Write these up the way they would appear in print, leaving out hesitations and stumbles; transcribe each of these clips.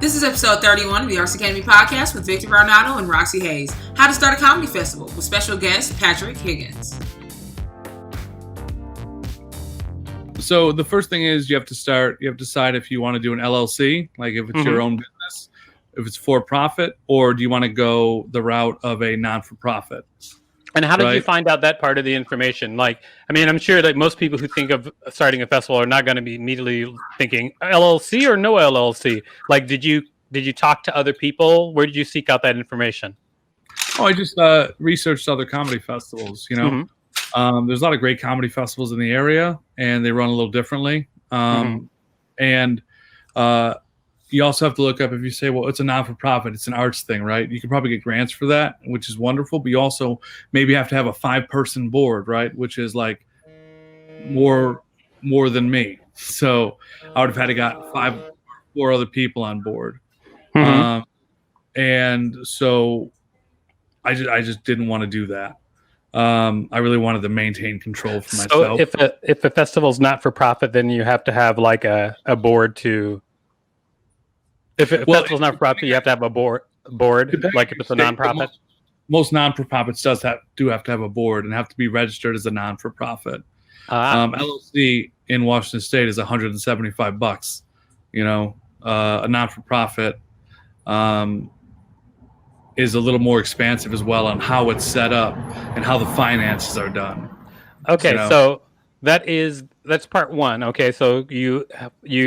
This is episode 31 of the Arts Academy podcast with Victor Varnado and Roxxy Haze. How to start a comedy festival with special guest Patrick Higgins. So the first thing is you have to decide if you want to do an LLC, like if it's your own business, if it's for profit, or do you want to go the route of a non-for-profit? And how did you find out that part of the information? Like, I mean, I'm sure that most people who think of starting a festival are not going to be immediately thinking LLC or no LLC. Like, did you talk to other people? Where did you seek out that information? Oh, I just researched other comedy festivals. You know, there's a lot of great comedy festivals in the area, and they run a little differently. And you also have to look up if you say, well, it's a non-for-profit, it's an arts thing, right? You can probably get grants for that, which is wonderful. But you also maybe have to have a 5-person board, right? Which is like more than me. So I would have had to got 4 other people on board. And so I just didn't want to do that. I really wanted to maintain control for myself. So if a festival's not for profit, then you have to have like a board to. If a festival's not for profit, you have to have a board. Like if it's a non-profit. Most non-for-profits do have to have a board and have to be registered as a non-for-profit. LLC in Washington State is $175. You know, a non-for-profit is a little more expansive as well on how it's set up and how the finances are done. Okay, so that's part one. Okay, so you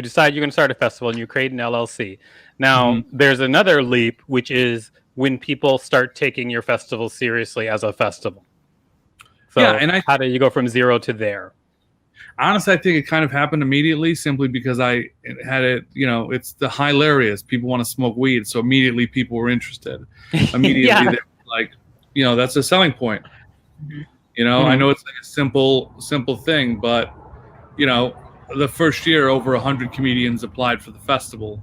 decide you're going to start a festival and you create an LLC. Now, there's another leap, which is when people start taking your festival seriously as a festival. So how do you go from 0 to there? Honestly, I think it kind of happened immediately simply because I had it, it's the hilarious. People want to smoke weed, so immediately people were interested. Immediately they were like, that's a selling point. I know it's like a simple thing, but, the first year over 100 comedians applied for the festival.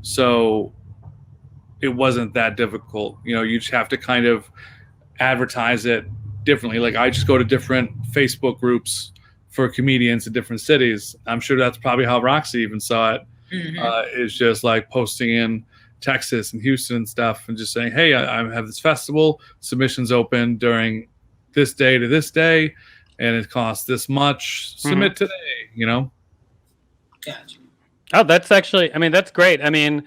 So it wasn't that difficult. You just have to kind of advertise it differently. Like I just go to different Facebook groups for comedians in different cities. I'm sure that's probably how Roxxy even saw it. Is just like posting in Texas and Houston and stuff and just saying, hey, I have this festival, submissions open during this day to this day, and it costs this much. Submit today, Gotcha. Oh, that's actually, that's great. I'm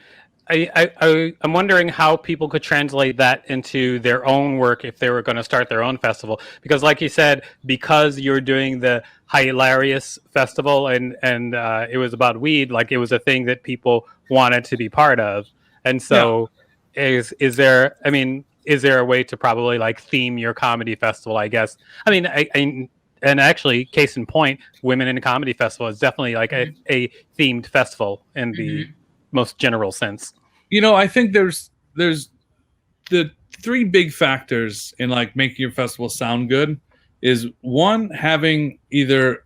wondering how people could translate that into their own work if they were going to start their own festival. Because like you said, because you're doing the hilarious festival and it was about weed, like it was a thing that people wanted to be part of. And so is there a way to probably like theme your comedy festival, I guess? And actually, case in point, Women in a Comedy Festival is definitely like a themed festival in the most general sense. I think there's the 3 big factors in like making your festival sound good is one, having either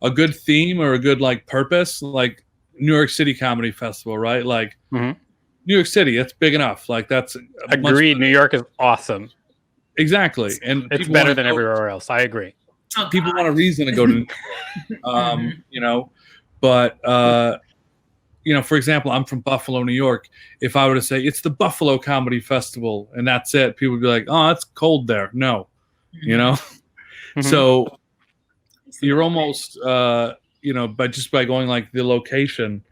a good theme or a good like purpose, like New York City Comedy Festival, right? Like New York City, that's big enough. Like that's agreed. New York is awesome. Exactly, and it's better than everywhere else. I agree. People want a reason to go to, but for example, I'm from Buffalo, New York. If I were to say it's the Buffalo Comedy Festival and that's it, people would be like, oh, it's cold there. No, so you're almost, by going like the location,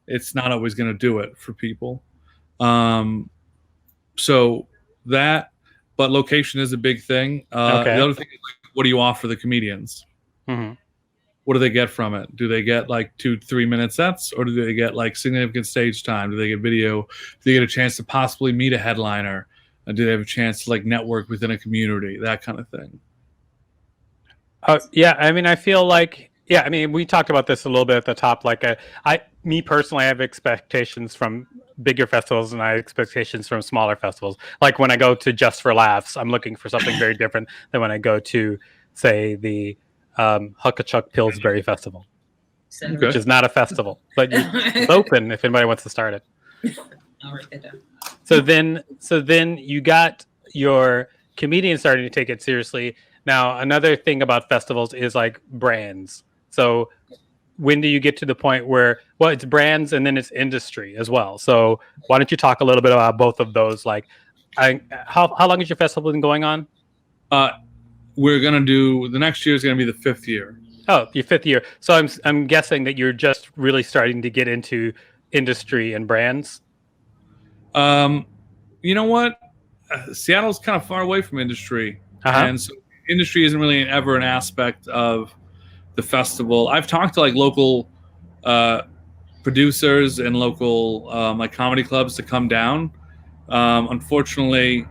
it's not always going to do it for people. So that, but location is a big thing. The other thing is like, what do you offer the comedians? What do they get from it? Do they get like 2-3 minute sets, or do they get like significant stage time? Do they get video? Do they get a chance to possibly meet a headliner? Do they have a chance to like network within a community? That kind of thing. I feel like, we talked about this a little bit at the top. Like me personally, I have expectations from bigger festivals and I have expectations from smaller festivals. Like when I go to Just for Laughs, I'm looking for something very different than when I go to, say, the Huckachuck Pillsbury Festival, which is not a festival, but it's open if anybody wants to start it. I'll write that down. So then you got your comedians starting to take it seriously. Now, another thing about festivals is like brands. So when do you get to the point where, well, it's brands and then it's industry as well? So why don't you talk a little bit about both of those? Like, how long has your festival been going on? We're gonna do, the next year is gonna be the 5th year. Oh, your 5th year. So I'm guessing that you're just really starting to get into industry and brands. You know what? Seattle's kind of far away from industry, and so industry isn't really ever an aspect of the festival. I've talked to like local producers and local like comedy clubs to come down. Unfortunately,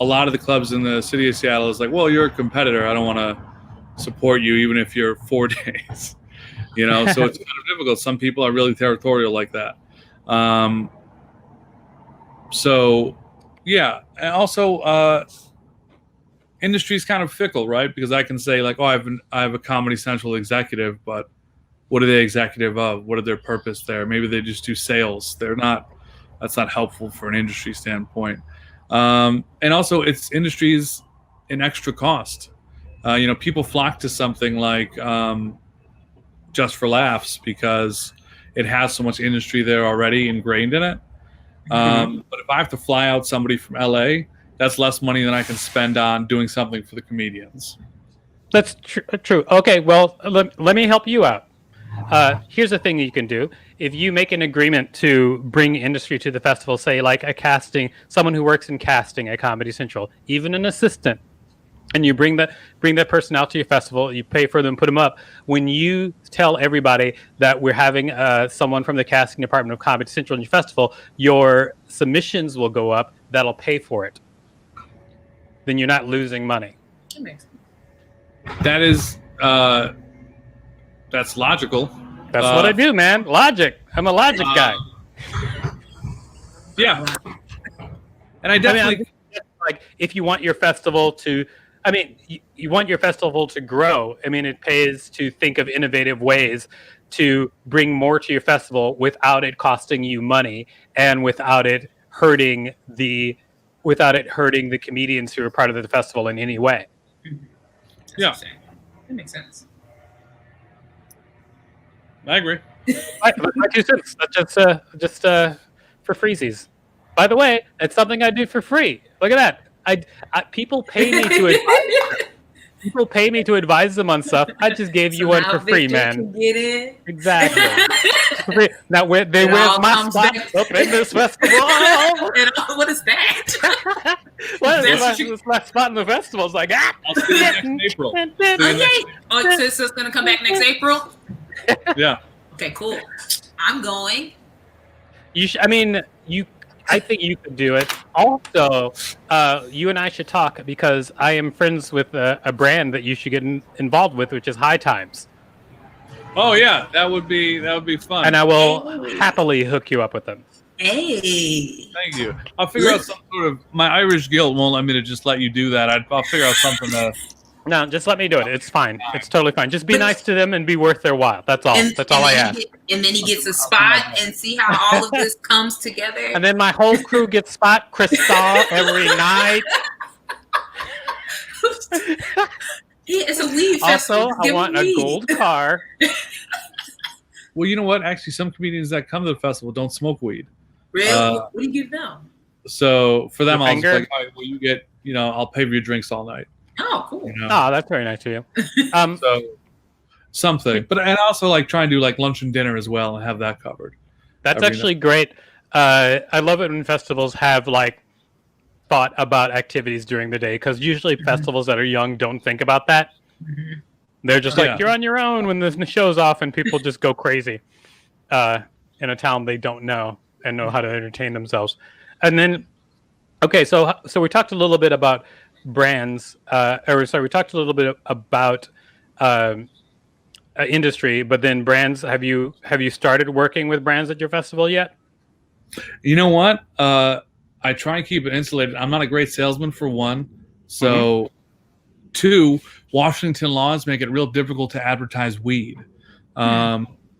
a lot of the clubs in the city of Seattle is like, well, you're a competitor. I don't want to support you, even if you're 4 days. You know, so it's kind of difficult. Some people are really territorial like that. So, yeah. And also, industry is kind of fickle, right? Because I can say like, oh, I have a Comedy Central executive, but what are they executive of? What are their purpose there? Maybe they just do sales. That's not helpful for an industry standpoint. And also, industry's an extra cost. You know, people flock to something like Just for Laughs because it has so much industry there already ingrained in it. But if I have to fly out somebody from LA, that's less money than I can spend on doing something for the comedians. That's true. Okay, well, let me help you out. Here's a thing you can do. If you make an agreement to bring industry to the festival, say like someone who works in casting at Comedy Central, even an assistant, and you bring that person out to your festival, you pay for them, put them up. When you tell everybody that we're having someone from the casting department of Comedy Central in your festival, your submissions will go up. That'll pay for it. Then you're not losing money. That makes sense. That is, that's logical. That's what I do, man. Logic. I'm a logic guy. Yeah. And I definitely like if you want your festival to, you want your festival to grow. I mean, it pays to think of innovative ways to bring more to your festival without it costing you money and without it hurting the comedians who are part of the festival in any way. Yeah. That makes sense. I agree. My 2 cents. Just for freezies. By the way, it's something I do for free. Look at that. People pay me to advise. People pay me to advise them on stuff. I just gave you one for free, man. Can get in. Exactly. For free. Now, where's my spot up in this festival? What is that? What is my spot in the festival? It's like, I'll see you next April. Okay. Oh, so it's going to come back next April? Yeah. Okay, cool. I'm going. I think you could do it. Also, you and I should talk because I am friends with a brand that you should get involved with, which is High Times. Oh yeah, that would be fun. And I will happily hook you up with them. Hey. Thank you. I'll figure out some sort of. My Irish guild won't let me to just let you do that. I'll figure out something to. No, just let me do it. It's fine. It's totally fine. Just be nice to them and be worth their while. That's all. That's all I ask. And then he gets a spot and see how all of this comes together. And then my whole crew gets spot Crystal every night. Yeah, it's a weed festival. Also, I want a gold car. Well, you know what? Actually, some comedians that come to the festival don't smoke weed. Really? What do you give them? So for them, I'll just like, all right, well, you get, I'll pay for your drinks all night. Oh, cool. Oh, that's very nice of you. So something, and also like try and do like lunch and dinner as well and have that covered. That's actually great. I love it when festivals have like thought about activities during the day because usually festivals that are young don't think about that. Mm-hmm. They're just like, you're on your own when the show's off and people just go crazy in a town they don't know and know how to entertain themselves. And then, okay, so we talked a little bit about brands, we talked a little bit about industry, but then brands. Have you started working with brands at your festival yet? You know what? I try and keep it insulated. I'm not a great salesman for one, so two, Washington laws make it real difficult to advertise weed.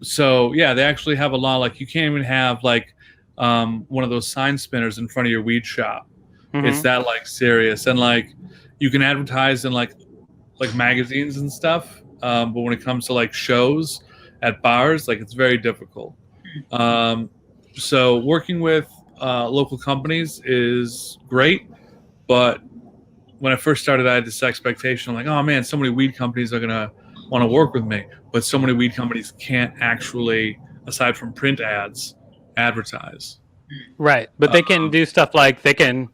So yeah, they actually have a law like you can't even have like one of those sign spinners in front of your weed shop. It's that like serious, and like you can advertise in like magazines and stuff, but when it comes to like shows at bars, like it's very difficult. So working with local companies is great, but when I first started, I had this expectation. I'm like, oh man, so many weed companies are gonna want to work with me, but so many weed companies can't actually, aside from print ads, advertise. Right, but they can do stuff like they can.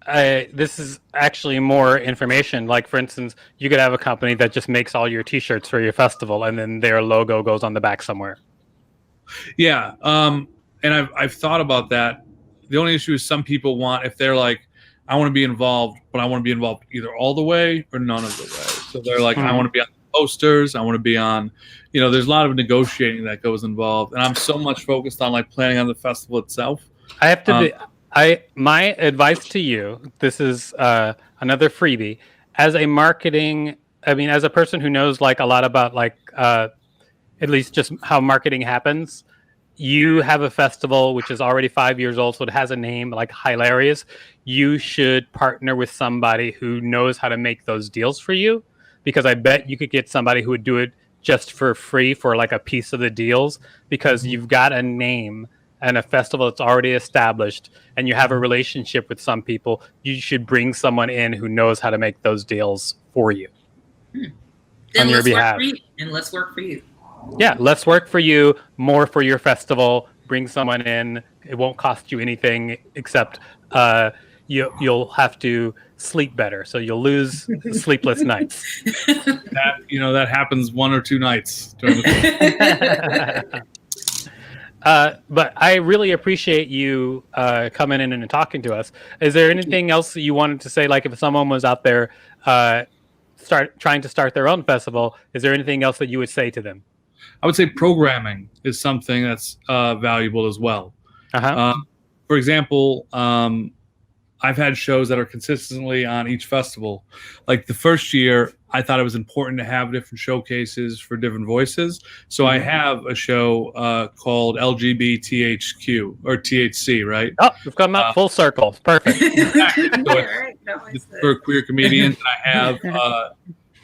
This is actually more information. Like, for instance, you could have a company that just makes all your T-shirts for your festival, and then their logo goes on the back somewhere. Yeah, and I've thought about that. The only issue is some people want, if they're like, I want to be involved, but I want to be involved either all the way or none of the way. So they're like, I want to be on posters, I want to be on, there's a lot of negotiating that goes involved, and I'm so much focused on like planning on the festival itself. I have to be. My advice to you, this is another freebie. As a marketing, as a person who knows like a lot about like at least just how marketing happens, you have a festival which is already 5 years old, so it has a name like Hilarious. You should partner with somebody who knows how to make those deals for you, because I bet you could get somebody who would do it just for free for like a piece of the deals, because you've got a name and a festival that's already established and you have a relationship with some people. You should bring someone in who knows how to make those deals for you. Then on your behalf. And let's work for you. Yeah, less work for you, more for your festival. Bring someone in. It won't cost you anything except you'll have to sleep better. So you'll lose sleepless nights. That happens 1 or 2 nights during the but I really appreciate you coming in and talking to us. Is there anything else that you wanted to say? Like if someone was out there trying to start their own festival, is there anything else that you would say to them? I would say programming is something that's valuable as well. For example, I've had shows that are consistently on each festival. Like the first year, I thought it was important to have different showcases for different voices. So I have a show called LGBTHQ or THC, right? Oh, we've come out full circle. Perfect. For queer comedians. I have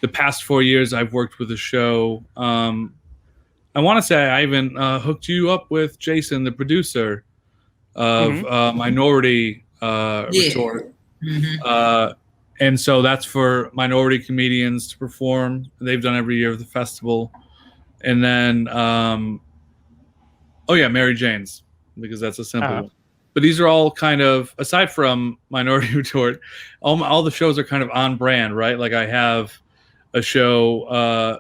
the past 4 years I've worked with a show. I want to say I even hooked you up with Jason, the producer of Minority Retort. And so that's for minority comedians to perform. They've done every year of the festival. And then, Mary Jane's, because that's a simple one. But these are all kind of, aside from Minority Retort, all the shows are kind of on brand, right? Like I have a show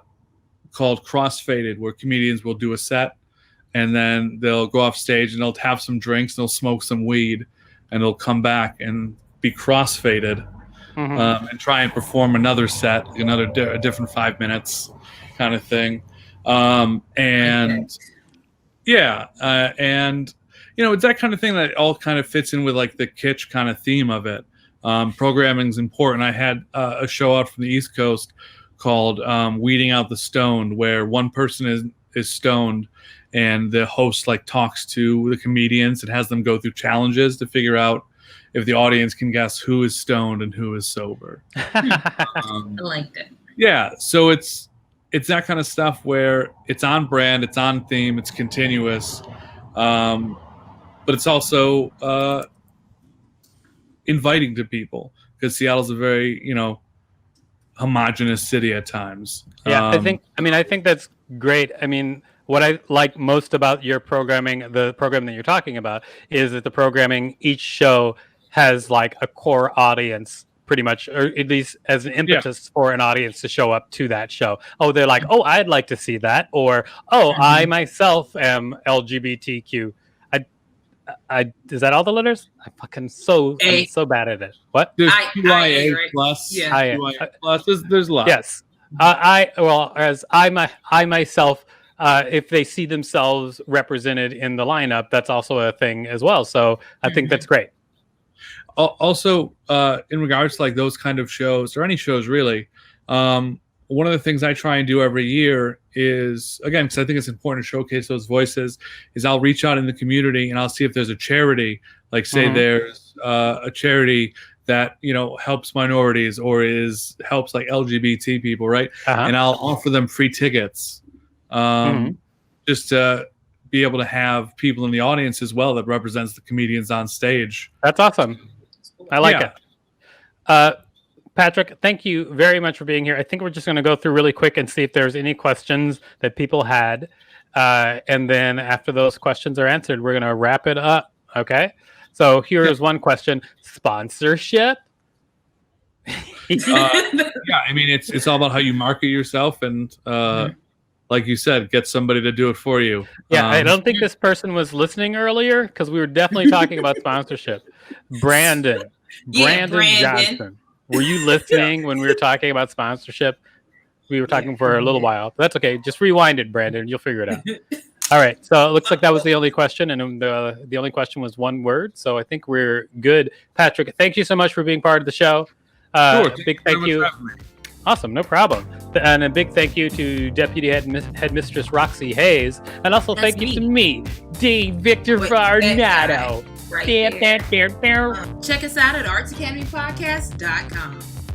called Crossfaded, where comedians will do a set and then they'll go off stage and they'll have some drinks and they'll smoke some weed and they'll come back and be crossfaded. And try and perform another set, a different 5 minutes kind of thing. It's that kind of thing that all kind of fits in with like the kitsch kind of theme of it. Programming is important. I had a show out from the East Coast called Weeding Out the Stoned, where one person is stoned and the host like talks to the comedians and has them go through challenges to figure out if the audience can guess who is stoned and who is sober. I liked it. Yeah, so it's that kind of stuff where it's on brand, it's on theme, it's continuous, but it's also inviting to people, because Seattle's a very homogenous city at times. Yeah, I think that's great. What I like most about your programming, the program that you're talking about, is that the programming, each show has like a core audience, pretty much, or at least as an impetus for an audience to show up to that show. Oh, they're like, oh, I'd like to see that, or I myself am LGBTQ. Is that all the letters? I'm so bad at it. What? There's QIA plus. Yeah. QIA plus. There's a lot. Yes. I myself, if they see themselves represented in the lineup, that's also a thing as well. So I think that's great. Also, in regards to like those kind of shows, or any shows really, one of the things I try and do every year is, again, because I think it's important to showcase those voices, is I'll reach out in the community and I'll see if there's a charity, like say there's a charity that helps minorities or helps like LGBT people, right? And I'll offer them free tickets. just to be able to have people in the audience as well that represents the comedians on stage. That's awesome. I like it. Patrick, thank you very much for being here. I think we're just going to go through really quick and see if there's any questions that people had. And then after those questions are answered, we're going to wrap it up. Okay. So here's one question. Sponsorship? I mean, it's all about how you market yourself and, like you said, get somebody to do it for you. Yeah, I don't think this person was listening earlier because we were definitely talking about sponsorship. Brandon Johnson. Were you listening when we were talking about sponsorship? We were talking for a little while. But that's okay. Just rewind it, Brandon. You'll figure it out. All right. So it looks like that was the only question. And the only question was one word. So I think we're good. Patrick, thank you so much for being part of the show. Sure. Big thank you. Awesome, no problem. And a big thank you to Deputy Headmistress Roxxy Haze. And also thank you to me, Dean Victor Varnado. Check us out at artsacademypodcast.com.